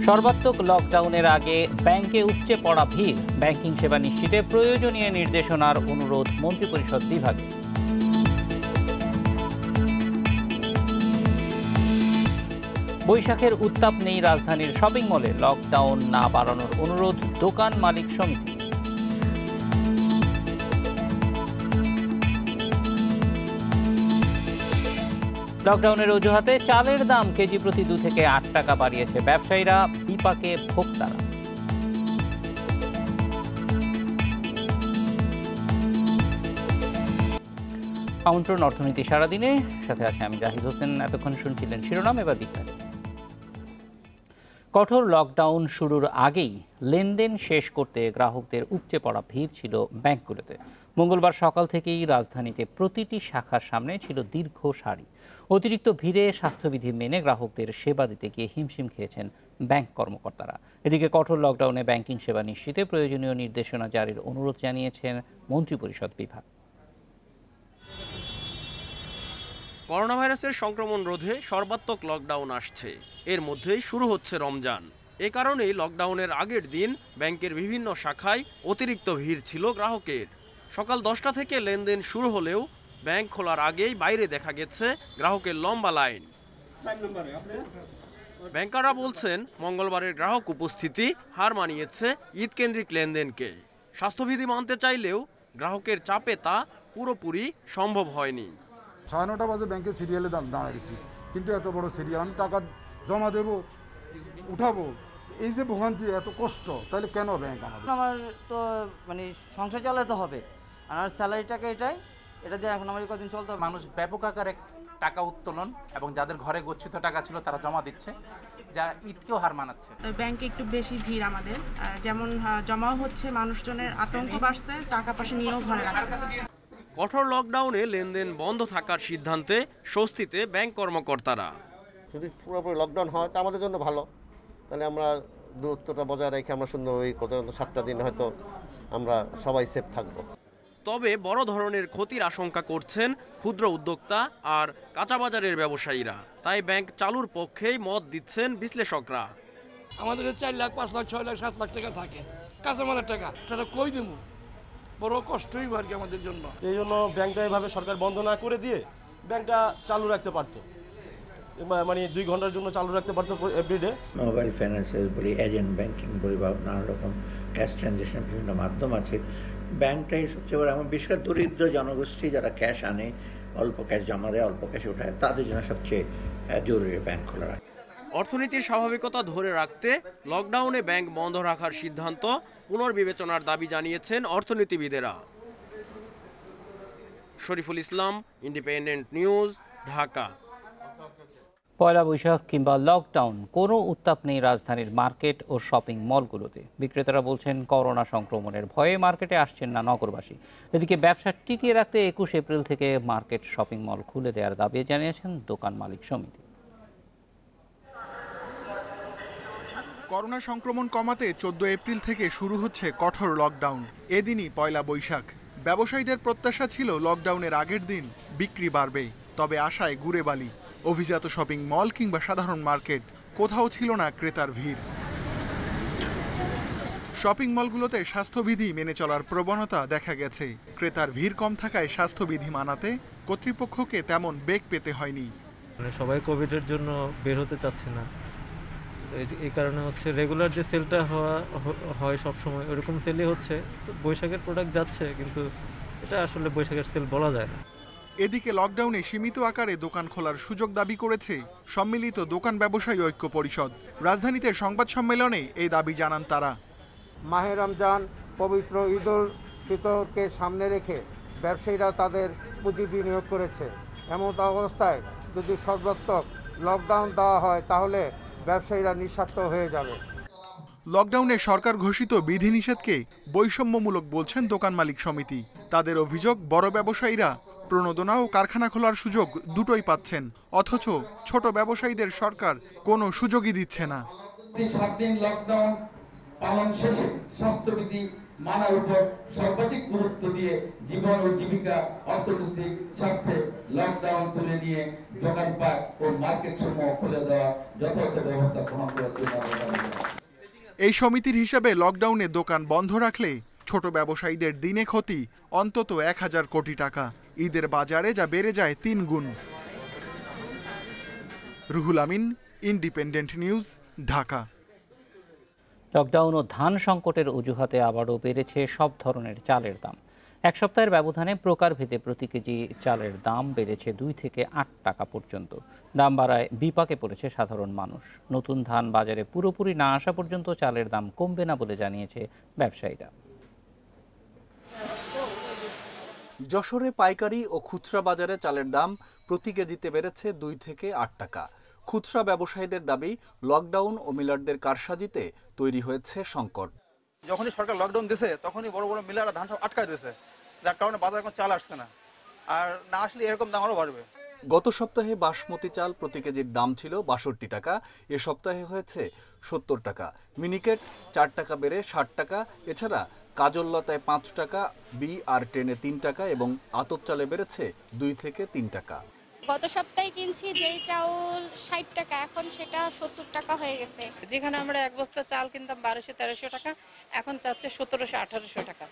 সর্বাত্মক লকডাউনের আগে ব্যাংকে উপচে পড়া ভিড়, ব্যাংকিং সেবা নিশ্চিতে প্রয়োজনীয় নির্দেশনার অনুরোধ মন্ত্রিপরিষদ বিভাগে। বৈশাখের উত্তাপ নেই রাজধানীর শপিং মলে, লকডাউন না বাড়ানোর অনুরোধ দোকান মালিক সমিতি। লকডাউনের অজুহাতে চালের দাম কেজি প্রতি 2 থেকে 8 টাকা বাড়িয়েছে ব্যবসায়ীরা, বিপাকে ভোক্তারা। আমন্ত্রণ অর্থনীতি সারাদিনে, সাথে আছে আমি জাহিদ হোসেন। এতক্ষণ শুনছিলেন শিরোনাম, এবার বিস্তারিত। কঠোর লকডাউন শুরুর আগেই লেনদেন শেষ করতে গ্রাহকদের উপচে পড়া ভিড় ছিল ব্যাংকগুলোতে। মঙ্গলবার সকাল থেকেই রাজধানীতে প্রতিটি শাখার সামনে ছিল দীর্ঘ সারি। অতিরিক্ত ভিড়ে স্বাস্থ্যবিধি মেনে গ্রাহকদের সেবা দিতে গিয়ে হিমশিম খেয়েছেন ব্যাংক কর্মকর্তারা। এদিকে কঠোর লকডাউনে ব্যাংকিং সেবা নিশ্চিতে প্রয়োজনীয় নির্দেশনা জারির অনুরোধ জানিয়েছেন মন্ত্রিপরিষদ বিভাগ। করোনা ভাইরাসের সংক্রমণ রোধে সর্বাত্মক লকডাউন আসছে, এর মধ্যেই শুরু হচ্ছে রমজান। এ কারণেই লকডাউনের আগের দিন ব্যাংকের বিভিন্ন শাখায় অতিরিক্ত ভিড় ছিল গ্রাহকের। সকাল 10টা থেকে লেনদেন শুরু হলেও ব্যাংক খোলার আগেই বাইরে দেখা গেছে গ্রাহকের লম্বা লাইন। ব্যাংকাররা বলছেন, মঙ্গলবারের গ্রাহক উপস্থিতি হার মানিয়েছে ঈদকেন্দ্রিক লেনদেনকে। স্বাস্থ্যবিধি মানতে চাইলেও গ্রাহকের চাপে তা পুরোপুরি সম্ভব হয়নি। 9:30 বাজে ব্যাংকে সিরিয়ালে দাঁড়িয়েছি, কিন্তু এত বড় সিরিয়াল, আমি টাকা জমা দেবো, উঠাবো, এই যে ভোগান্তি, এত কষ্ট, তাহলে কেন ব্যাংক? আমার তো সংসার চালাতে হবে, আমার স্যালারিটাকে এটা দিয়ে এখন আমাদের কদিন চলতে হবে। মানুষ ব্যাপক আকারে টাকা উত্তোলন এবং যাদের ঘরে গচ্ছিত টাকা ছিল তারা জমা দিচ্ছে, যা ঈদকেও হার মানাচ্ছে। ব্যাংকে একটু বেশি ভিড় আমাদের, যেমন জমাও হচ্ছে, মানুষজনের আতঙ্ক বাড়ছে, টাকা পয়সা নিয়েও ঘরে রাখছে। কঠোর লকডাউনে লেনদেন বন্ধ থাকার সিদ্ধান্তে স্বস্তিতে ব্যাংক কর্মকর্তারা। যদি পুরোপুরি লকডাউন হয় তা আমাদের জন্য ভালো, তাহলে আমরা দূরত্বটা বজায় রেখে আমরা সুন্দর ওই 7টা দিন হয়তো আমরা সবাই সেফ থাকবো। তবে বড় ধরনের ক্ষতির আশঙ্কা করছেন ক্ষুদ্র উদ্যোক্তা আর কাঁচা বাজারের ব্যবসায়ীরা। তাই ব্যাংক চালুর পক্ষেই মত দিচ্ছেন বিশ্লেষকরা। আমাদের 4 লাখ, 5 লাখ, 6 লাখ, 7 লাখ টাকা থাকে কাঁচামালের টাকা, সেটা কই দেবো, বড় কষ্টই আর কি আমাদের জন্য। এই জন্য ব্যাংকটা এভাবে সরকার বন্ধ না করে দিয়ে ব্যাংকটা চালু রাখতে পারতো, 2 ঘন্টার জন্য চালু রাখতে পারতো এভরিডে। মোবাইল ফাইন্যান্সিয়াল বলি, এজেন্ট ব্যাংকিং বলি, বা নানা রকম ক্যাশ ট্রানজ্যাকশন বিভিন্ন মাধ্যম আছে। ব্যাংকটাই সবচেয়ে বড়, আমার বিশেষ করে দরিদ্র জনগোষ্ঠী যারা ক্যাশ আনে, অল্প ক্যাশ জমা দেয়, অল্প ক্যাশ ওঠায়, তাদের জন্য সবচেয়ে জরুরি ব্যাংক খোলা রাখা। অর্থনীতির স্বাভাবিকতা ধরে রাখতে লকডাউনে ব্যাংক বন্ধ রাখার সিদ্ধান্ত পুনর্বিবেচনার দাবি জানিয়েছেন অর্থনীতিবিদেরা। Shariful Islam, independent news, Dhaka. পয়লা বৈশাখ কিংবা লকডাউন, কোনো উত্তাপ নেই রাজধানীর মার্কেট ও শপিং মলগুলোতে। বিক্রেতারা বলছেন, করোনা সংক্রমণের ভয়ে মার্কেটে আসছেন না নগরবাসী। এদিকে ব্যবসা টিকিয়ে রাখতে 21 এপ্রিল থেকে মার্কেট শপিং মল খুলে দেওয়ার দাবি জানিয়েছেন দোকান মালিক সমিতি। করোনা সংক্রমণ কমাতে 14 এপ্রিল থেকে শুরু হচ্ছে কঠোর লকডাউন। এদিনই পয়লা বৈশাখ। ব্যবসায়ীদের প্রত্যাশা ছিল লকডাউনের আগের দিন বিক্রি বাড়বে, তবে আশায় গুড়ে বালি। অভিজাত শপিং মল কিংবা সাধারণ মার্কেট, কোথাও ছিল না ক্রেতার ভিড়। শপিং মলগুলোতে স্বাস্থ্যবিধি মেনে চলার প্রবণতা দেখা গেছে। ক্রেতার ভিড় কম থাকায় স্বাস্থ্যবিধি মানাতে কর্তৃপক্ষকে তেমন বেগ পেতে হয়নি। সবাই কোভিডের জন্য বের হতে চাচ্ছে না, এই কারণে হচ্ছে রেগুলার যে সেলটা হয় সবসময় ওরকম সেলই হচ্ছে। তো বৈশাখের প্রোডাক্ট যাচ্ছে, কিন্তু এটা আসলে বৈশাখের সেল বলা যায় না। এদিকে লকডাউনে সীমিত আকারে দোকান খোলার সুযোগ দাবি করেছে সম্মিলিত দোকান ব্যবসায়ী ঐক্য পরিষদ। রাজধানীতে সংবাদ সম্মেলনে এই দাবি জানান তারা। মাহে রমজান, পবিত্র ঈদ উল ফিতরকে সামনে রেখে ব্যবসায়ীরা তাদের পুঁজি বিনিয়োগ করেছে। এমন অবস্থায় যদি সর্বাত্মক লকডাউন দেওয়া হয় তাহলে ব্যবসায়ীরা নিঃস্বার্থ হয়ে যাবে। লকডাউনে সরকার ঘোষিত বিধিনিষেধকে বৈষম্যমূলক বলছেন দোকান মালিক সমিতি। তাদের অভিযোগ, বড় ব্যবসায়ীরা প্রণোদনা ও কারখানা খোলার সুযোগ দুটোই পাচ্ছেন, অথচ ছোট ব্যবসায়ীদের সরকার কোনো সুযোগই দিচ্ছে না। 7 দিন লকডাউন পালন শেষে স্বাস্থ্যবিধি মানার উপর সর্বাধিক গুরুত্ব দিয়ে জীবন ও জীবিকা অর্থনৈতিক স্বার্থে লকডাউন তুলে নিয়ে দোকানপাট ও মার্কেট সমূহ খুলে দেওয়া যথাযথ ব্যবস্থা গ্রহণ করার জন্য এই সমিতির হিসাবে লকডাউনে দোকান বন্ধ রাখলে ছোট ব্যবসায়ীদের দিনে ক্ষতি অন্তত 1000 কোটি টাকা। ঈদের বাজারে যা বেড়ে যায় 3 গুণ। Ruhul Amin, independent news, Dhaka. Lockdown ও ধান সংকটের অজুহাতে আবারও বেড়েছে সব ধরনের চালের দাম। এক সপ্তাহের ব্যবধানে প্রকারভেদে প্রতি কেজি চালের দাম বেড়েছে 2 থেকে 8 টাকা পর্যন্ত। দাম বাড়ায় বিপাকে পড়েছে সাধারণ মানুষ। নতুন ধান বাজারে পুরোপুরি না আসা পর্যন্ত চালের দাম কমবে না বলে জানিয়েছে ব্যবসায়ীরা। যশোরে পাইকারি ও খুচরা বাজারে চালের দাম প্রতি কেজিতে বেড়েছে 2 থেকে 8 টাকা। খুচরা ব্যবসায়ীদের দাবি, লকডাউন ও মিলারদের কারসাজিতে তৈরি হয়েছে সংকট। যখনই সরকার লকডাউন দিয়েছে তখনই বড় বড় মিলাররা ধান সব আটকায় দিয়েছে, যার কারণে বাজারে কোনো চাল আসছে না, আর না আসলে এরকম দাম আরও বাড়বে। গত সপ্তাহে বাসমতি চাল প্রতি কেজির দাম ছিল 62 টাকা, এ সপ্তাহে হয়েছে 70 টাকা। মিনিকেট 4 টাকা বেড়ে 60 টাকা। এছাড়া কাজল লতায় 5 টাকা, বি আর টেনে 3 টাকা এবং আতপ চালে বেড়েছে 2 থেকে 3 টাকা। গত সপ্তাহে কিনছি যেই চাউল 60 টাকা, এখন সেটা 70 টাকা হয়ে গেছে। যেখানে আমরা এক বস্তা চাল কিনতাম 1200-1300 টাকা, এখন চাচ্ছে 1700-1800 টাকা।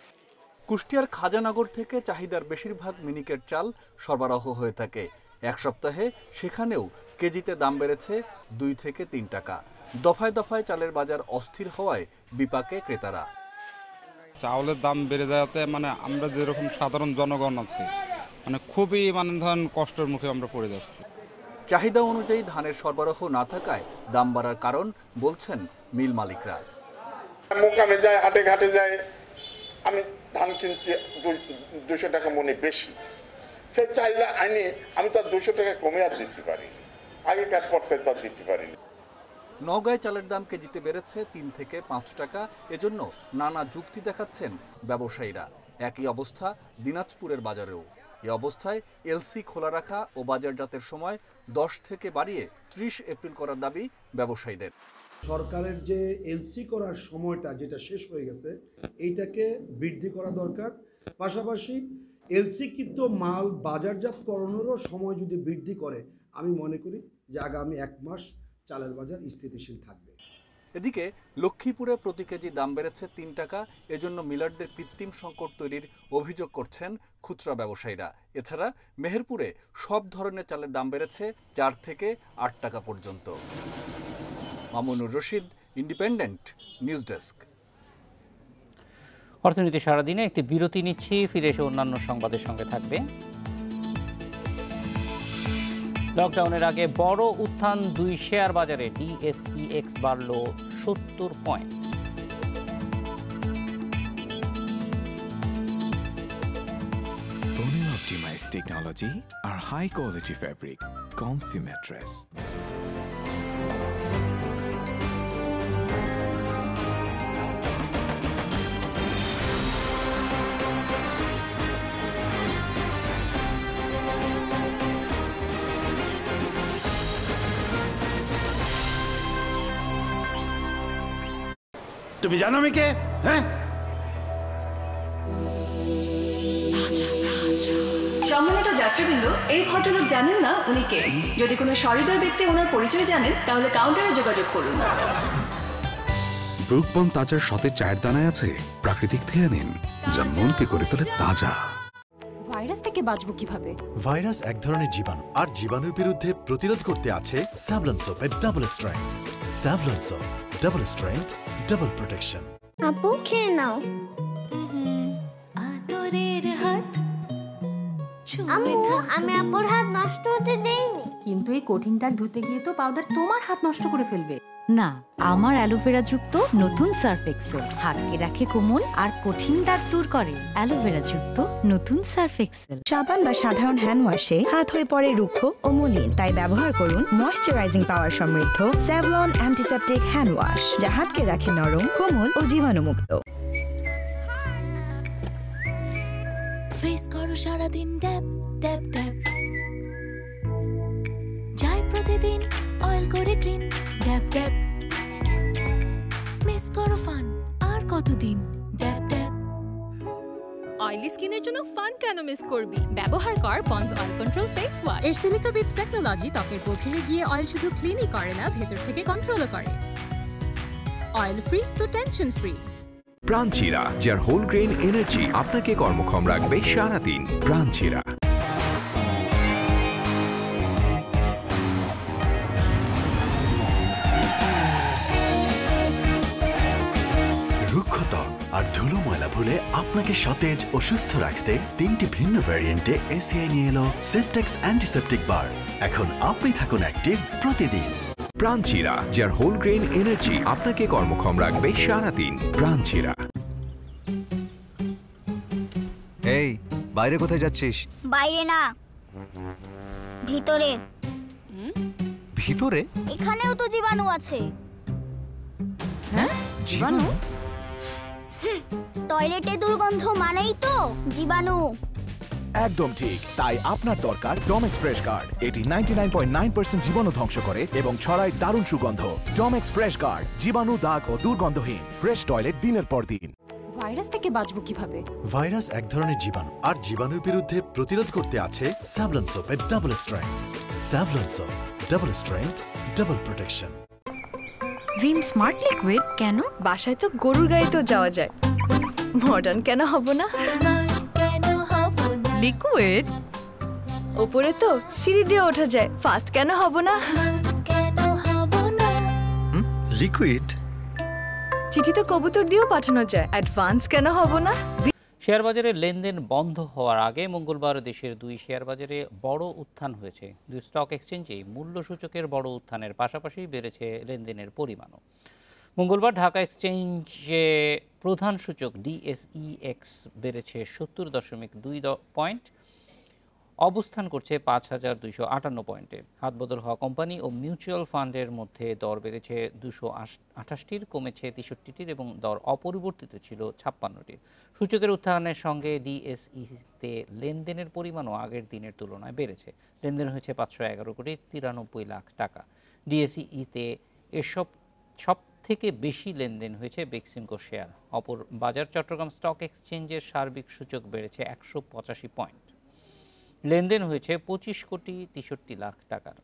কুষ্টিয়ার খাজানগর থেকে চাহিদার বেশিরভাগ মিনিকেট চাল সরবরাহ হয়ে থাকে। এক সপ্তাহে সেখানেও কেজিতে দাম বেড়েছে 2 থেকে 3 টাকা। দফায় দফায় চালের বাজার অস্থির হওয়ায় বিপাকে ক্রেতারা। চাউলের দাম বেড়ে যাওয়াতে আমরা যেরকম সাধারণ জনগণ আছে খুবই ধরেন কষ্টের মুখে আমরা পড়ে যাচ্ছি। চাহিদা অনুযায়ী ধানের সরবরাহ না থাকায় দাম বাড়ার কারণ বলছেন মিল মালিকরা। মোকামে যায়, হাটে ঘাটে যায়, আমি ধান কিনছি 200 টাকা মনে বেশি, সেই চাইলে আইনি আমি তো 200 টাকা কমে আর দিতে পারি, আগেকার পড়তে তো দিতে পারিনি। নওগাঁয় চালের দাম কেজিতে বেড়েছে 3 থেকে 5 টাকা। এজন্য নানা যুক্তি দেখাচ্ছেন ব্যবসায়ীরা। একই অবস্থা দিনাজপুরের বাজারেও। এই অবস্থায় এলসি খোলা রাখা ও বাজারজাতের সময় 10 থেকে বাড়িয়ে 30 এপ্রিল করার দাবি ব্যবসায়ীদের। সরকারের যে এলসি করার সময়টা যেটা শেষ হয়ে গেছে, এইটাকে বৃদ্ধি করা দরকার। পাশাপাশি এলসিকৃত মাল বাজারজাতকরণেরও সময় যদি বৃদ্ধি করে, আমি মনে করি যে আগামী 1 মাস চালের বাজার স্থিতিশীল থাকবে। এদিকে লক্ষ্মীপুরে প্রতি কেজি দাম বেড়েছে 3 টাকা। এজন্য মিলারদের কৃত্রিম সংকট তৈরির অভিযোগ করছেন খুচরা ব্যবসায়ীরা। এছাড়া মেহেরপুরে সব ধরনের চালের দাম বেড়েছে 4 থেকে 8 টাকা পর্যন্ত। Mamunur Rashid, independent news desk. অর্থনীতি সারাদিনে একটি বিরতি নিচ্ছি, ফিরে এসে অন্যান্য সংবাদের সঙ্গে থাকবে। লকডাউনের আগে বড় উত্থান 2 শেয়ার বাজারে। DSEX বাড়ল 70 point. Tonal optimized technology, our high quality fabric, comfy mattress. তুমি জানো আমি কে? হ্যাঁ, সম্মানিত যাত্রীবৃন্দ, এই ভদ্রলোক জানেন না উনি কে? যদি কোনো সহৃদয় ব্যক্তি ওনার পরিচয় জানেন, তাহলে কাউন্টারে যোগাযোগ করুন। ব্রুক বন্ড তাজার সতেজ চায়ের দানায় আছে প্রাকৃতিক থিয়ানিন, যা মনকে করে তোলে তাজা। ভাইরাস থেকে বাঁচবো কিভাবে? ভাইরাস এক ধরনের জীবাণু, আর জীবাণুর বিরুদ্ধে প্রতিরোধ করতে আছে স্যাভলন সোপের double strength. Savlon soap, double strength, double protection. আপু খেয়ে নাও। আম্মু, আমি আপুর হাত নষ্ট হতে দেইনি। কিন্তু এই কঠিন দাগ ধুতে গিয়ে তো পাউডার তোমার হাত নষ্ট করে ফেলবে। না, আমার অ্যালোভেরা যুক্ত নতুন সার্ফ এক্সেল হাতকে রাখে কোমল আর কঠিন দাগ দূর করে। অ্যালোভেরা যুক্ত নতুন সার্ফ এক্সেল। সাবান বা সাধারণ হ্যান্ড ওয়াশে হাত হয়ে পড়ে রুক্ষ ও মলিন, তাই ব্যবহার করুন ময়েশ্চারাইজিং পাওয়ার সমৃদ্ধ স্যাভলন অ্যান্টিসেপটিক হ্যান্ড ওয়াশ, যা হাতকে রাখে নরম, কোমল ও জীবাণুমুক্ত। ফেস করো সারাদিন ট্যাপ ট্যাপ ট্যাপ, যাই প্রতিদিন অয়েল করে ক্লিন ট্যাপ ট্যাপ। মিস করো ফান আর কতদিন ট্যাপ ট্যাপ। অয়েলি স্কিনের জন্য ফান কেন মিস করবি? ব্যবহার কর Pond's oil control face wash. এর সিলিকা বিটস টেকনোলজি ত্বকের গভীরে গিয়ে অয়েল শুধু ক্লিনই করে না, ভেতর থেকে কন্ট্রোলও করে। অয়েল ফ্রি তো টেনশন ফ্রি। প্রাণচিরা, যার হোল গ্রেইন এনার্জি আপনাকে কর্মক্ষম রাখবে সারাদিন। প্রাণচিরা। রুক্ষ ত্বক আর ধুলো ময়লা ভুলে আপনাকে সতেজ ও সুস্থ রাখতে 3টি ভিন্ন ভ্যারিয়েন্টে এসিআই নিয়ে এলো সেপটেক্স অ্যান্টিসেপটিক বার। এখন আপনি থাকুন অ্যাক্টিভ প্রতিদিন। প্রাণচিরা, যার হোল গ্রেইন এনার্জি আপনাকে কর্মক্ষম রাখবে সারাদিন। প্রাণচিরা। এই, বাইরে কোথায় যাচ্ছিস? বাইরে না, ভিতরে। ভিতরে? এখানেও তো জীবাণু আছে। হ্যাঁ, জীবাণু? টয়লেটে দুর্গন্ধ মানেই তো জীবাণু। একদম ঠিক, তাই আপনার দরকার ডমেক্স ফ্রেশ গার্ড। এটি 99.9% জীবাণু ধ্বংস করে এবং ছড়ায় দারুণ সুগন্ধ। ডমেক্স ফ্রেশ গার্ড, জীবাণু, দাগ ও দুর্গন্ধহীন ফ্রেশ টয়লেট দিনের পর দিন। ভাইরাস থেকে বাঁচবো কিভাবে? ভাইরাস এক ধরনের জীবাণু, আর জীবাণুর বিরুদ্ধে প্রতিরোধ করতে আছে স্যাভলন সোপের double strength. Savlon soap, double strength, double protection. Vim smart liquid কেন? বাসায় তো গরুর গাড়িতেও যাওয়া যায়, মডার্ন কেন হব না? লিকুইড ওপরে তো সিঁড়ি দিয়ে ওঠা যায়, ফাস্ট কেন হব না? লিকুইড চিঠি তো কবুতর দিয়েও পাঠানো যায়, অ্যাডভান্স কেন হব না? শেয়ার বাজারে লেনদেন বন্ধ হওয়ার আগে মঙ্গলবার দেশের 2 শেয়ার বাজারে বড় উত্থান হয়েছে। 2 স্টক এক্সচেঞ্জে মূল্য সূচকের বড় উত্থানের পাশাপাশি বেড়েছে লেনদেনের পরিমাণও। মঙ্গলবার ঢাকা এক্সচেঞ্জে প্রধান সূচক DSEX বেড়েছে 70.2 পয়েন্ট, অবস্থান করছে 5258 পয়েন্টে। হাতবদল হওয়া কোম্পানি ও মিউচুয়াল ফান্ডের মধ্যে দর বেড়েছে 228টির, কমেছে 63টির এবং দর অপরিবর্তিত ছিল 56টির। সূচকের উত্থানের সঙ্গে DSE-তে লেনদেনের পরিমাণও আগের দিনের তুলনায় বেড়েছে। লেনদেন হয়েছে 511.93 লাখ টাকা। DSE-তে এসব সব থেকে বেশি লেনদেন হয়েছে বেক্সিমকো শেয়ার। অপর বাজার চট্টগ্রাম স্টক এক্সচেঞ্জের সার্বিক সূচক বেড়েছে 185 পয়েন্ট, লেনদেন হয়েছে 25.63 লাখ টাকার।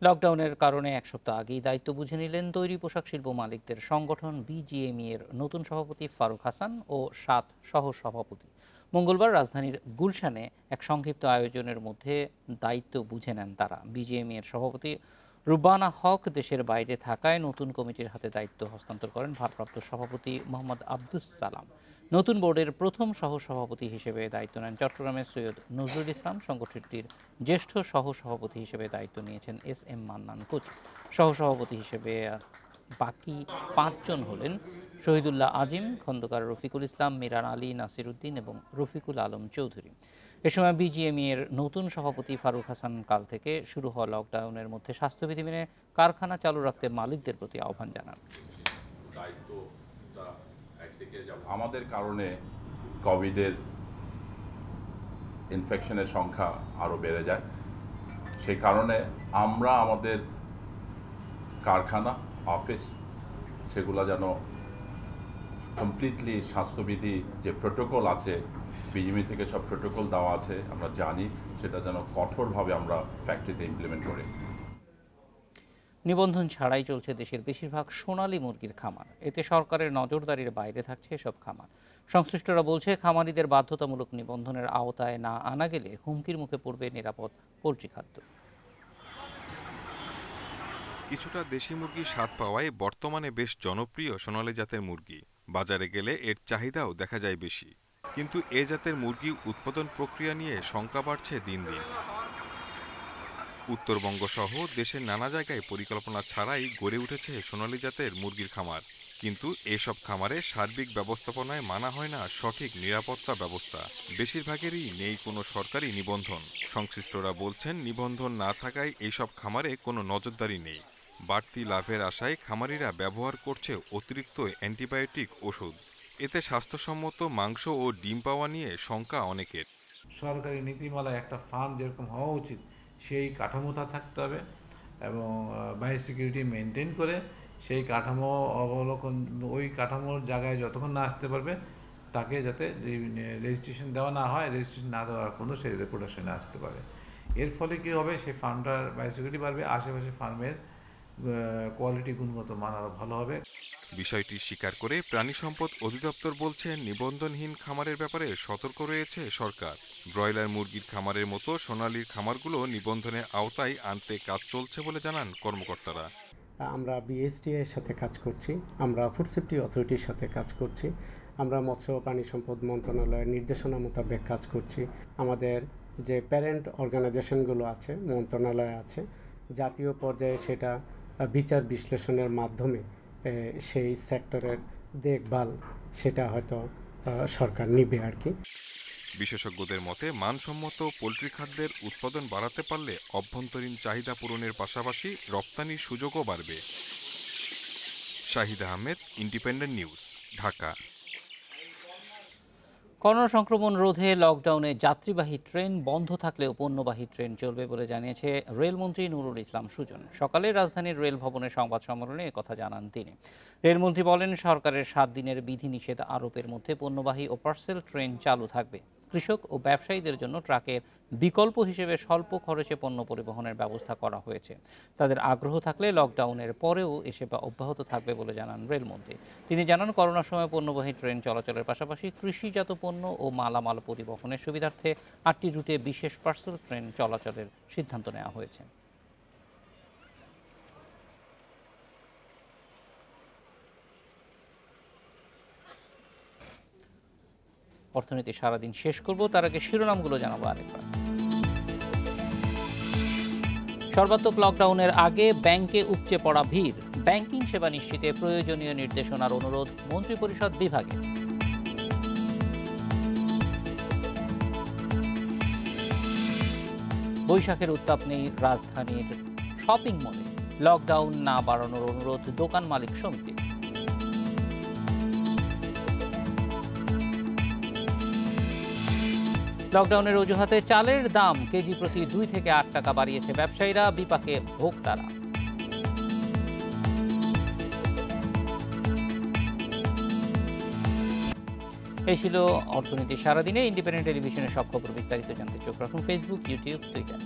লকডাউনের কারণে এক সপ্তাহ আগেই দায়িত্ব বুঝে নিলেন তৈরি পোশাক শিল্প মালিকদের সংগঠন BGME এর নতুন সভাপতি ফারুক হাসান ও 7 সহ সভাপতি। মঙ্গলবার রাজধানীর গুলশানে এক সংক্ষিপ্ত আয়োজনের মধ্যে দায়িত্ব বুঝে নেন তারা। BGME এর সভাপতি রুবানা হক দেশের বাইরে থাকায় নতুন কমিটির হাতে দায়িত্ব হস্তান্তর করেন ভারপ্রাপ্ত সভাপতি মোহাম্মদ আব্দুস সালাম। নতুন বোর্ডের প্রথম সহসভাপতি হিসেবে দায়িত্ব নেন চট্টগ্রামের সৈয়দ নজরুল ইসলাম। সংগঠনটির জ্যেষ্ঠ সহসভাপতি হিসেবে দায়িত্ব নিয়েছেন SM মান্নান কোচ। সহসভাপতি হিসেবে বাকি 5 জন হলেন শহীদুল্লাহ আজিম, খন্দকার রফিকুল ইসলাম, মিরান আলী, নাসির উদ্দিন এবং রফিকুল আলম চৌধুরী। এ সময় BGME এর নতুন সভাপতি ফারুক হাসান কাল থেকে শুরু হওয়া লকডাউনের মধ্যে স্বাস্থ্যবিধি মেনে কারখানা চালু রাখতে মালিকদের প্রতি আহ্বান জানান। আমাদের কারণে কোভিডের ইনফেকশনের সংখ্যা আরও বেড়ে যায়, সেই কারণে আমরা আমাদের কারখানা, অফিস সেগুলো যেন কমপ্লিটলি স্বাস্থ্যবিধি যে প্রোটোকল আছে, BGME থেকে সব প্রোটোকল দেওয়া আছে, আমরা জানি সেটা যেন কঠোরভাবে আমরা ফ্যাক্টরিতে ইমপ্লিমেন্ট করি। নিবন্ধন ছাড়াই চলছে দেশের বেশিরভাগ সোনালী মুরগির খামার। এতে সরকারের নজরদারির বাইরে থাকছে এসব খামার। সংশ্লিষ্টরা বলছে, খামারিদের বাধ্যতামূলক নিবন্ধনের আওতায় না আনা গেলে হুমকির মুখে পড়বে নিরাপদ পোলট্রি খাদ্য। কিছুটা দেশি মুরগির স্বাদ পাওয়ায় বর্তমানে বেশ জনপ্রিয় সোনালী জাতের মুরগি। বাজারে গেলে এর চাহিদাও দেখা যায় বেশি, কিন্তু এ জাতের মুরগি উৎপাদন প্রক্রিয়া নিয়ে শঙ্কা বাড়ছে দিন দিন। উত্তরবঙ্গ সহ দেশের নানা জায়গায় পরিকল্পনা ছাড়াই গড়ে উঠেছে সোনালী জাতের মুরগির খামার, কিন্তু এসব খামারে সার্বিক ব্যবস্থাপনায় মানা হয় না সঠিক নিরাপত্তা ব্যবস্থা। বেশিরভাগেরই নেই কোনো সরকারি নিবন্ধন। সংশ্লিষ্টরা বলছেন, নিবন্ধন না থাকায় এইসব খামারে কোনো নজরদারি নেই। বাড়তি লাভের আশায় খামারিরা ব্যবহার করছে অতিরিক্ত অ্যান্টিবায়োটিক ওষুধ। এতে স্বাস্থ্যসম্মত মাংস ও ডিম পাওয়া নিয়ে শঙ্কা অনেকের। সরকারি নীতিমালায় একটা ফার্ম যেরকম হওয়া উচিত সেই কাঠামোটা থাকতে হবে এবং বায়োসিকিউরিটি মেনটেন করে সেই কাঠামো অবলোকন, ওই কাঠামোর জায়গায় যতক্ষণ না আসতে পারবে তাকে যাতে রেজিস্ট্রেশন দেওয়া না হয়, রেজিস্ট্রেশন না দেওয়ার কোনো সে রেপুটেশনে আসতে পারে। এর ফলে কি হবে, সেই ফার্মটার বায়োসিকিউরিটি বাড়বে, আশেপাশে ফার্মের কোয়ালিটি গুণগত মান আরও ভালো হবে। বিষয়টি স্বীকার করে প্রাণী সম্পদ অধিদপ্তর বলছে, নিবন্ধনহীন খামারের ব্যাপারে সতর্ক রয়েছে সরকার। ব্রয়লার মুরগির খামারের মতো সোনালীর খামারগুলো নিবন্ধনের আওতায় আনতে কাজ চলছে বলে জানান কর্মকর্তারা। আমরা বিএসটিআই এর সাথে কাজ করছি, আমরা ফুড সেফটি অথরিটির সাথে কাজ করছি, আমরা মৎস্য ও প্রাণী সম্পদ মন্ত্রণালয়ের নির্দেশনা মোতাবেক কাজ করছি। আমাদের যে প্যারেন্ট অর্গানাইজেশনগুলো আছে, মন্ত্রণালয় আছে, জাতীয় পর্যায়ে সেটা বিচার বিশ্লেষণের মাধ্যমে সেই সেক্টরের দেখভাল সেটা হয়তো সরকার নিবে আর কি। বিশেষজ্ঞদের মতে, মানসম্মত পোলট্রি খাদ্যের উৎপাদন বাড়াতে পারলে অভ্যন্তরীণ চাহিদা পূরণের পাশাপাশি রপ্তানির সুযোগও বাড়বে। Shahid Ahmed, independent news, Dhaka. Corona সংক্রমণ রোধে লকডাউনে যাত্রীবাহী ট্রেন বন্ধ থাকলেও পণ্যবাহী ট্রেন চলবে বলে জানিয়েছে রেলমন্ত্রী নুরুল ইসলাম সুজন। সকালে রাজধানীর রেল ভবনের সংবাদ সম্মেলনে একথা জানান তিনি। রেলমন্ত্রী বলেন, সরকারের 7 দিনের বিধিনিষেধ আরোপের মধ্যে পণ্যবাহী ও পার্সেল ট্রেন চালু থাকবে। কৃষক ও ব্যবসায়ীদের জন্য ট্রাকের বিকল্প হিসেবে স্বল্প খরচে পণ্য পরিবহনের ব্যবস্থা করা হয়েছে। তাদের আগ্রহ থাকলে লকডাউনের পরেও এ সেবা অব্যাহত থাকবে বলে জানান রেলমন্ত্রী। তিনি জানান, করোনার সময় পণ্যবাহী ট্রেন চলাচলের পাশাপাশি কৃষিজাত পণ্য ও মালামাল পরিবহনের সুবিধার্থে 8টি রুটে বিশেষ পার্সেল ট্রেন চলাচলের সিদ্ধান্ত নেওয়া হয়েছে। অর্থনীতি সারাদিন শেষ করব, তার আগে শিরোনামগুলো জানাবো আরেকবার। সর্বাত্মক লকডাউনের আগে ব্যাংকে উপচে পড়া ভিড়, ব্যাংকিং সেবা নিশ্চিতে প্রয়োজনীয় নির্দেশনার অনুরোধ মন্ত্রিপরিষদ বিভাগে। বৈশাখের উত্তাপ নেই রাজধানীর শপিং মলে, লকডাউন না বাড়ানোর অনুরোধ দোকান মালিক সমিতি। লকডাউনের অজুহাতে চালের দাম কেজি প্রতি 2 থেকে 8 টাকা বাড়িয়েছে ব্যবসায়ীরা, বিপাকে ভোক্তারা। এই ছিল অর্থনীতি সারাদিনে। ইন্ডিপেন্ডেন্ট টেলিভিশনের সব খবর বিস্তারিত জানতে চোখ রাখুন ফেসবুক, ইউটিউব, টুইটার।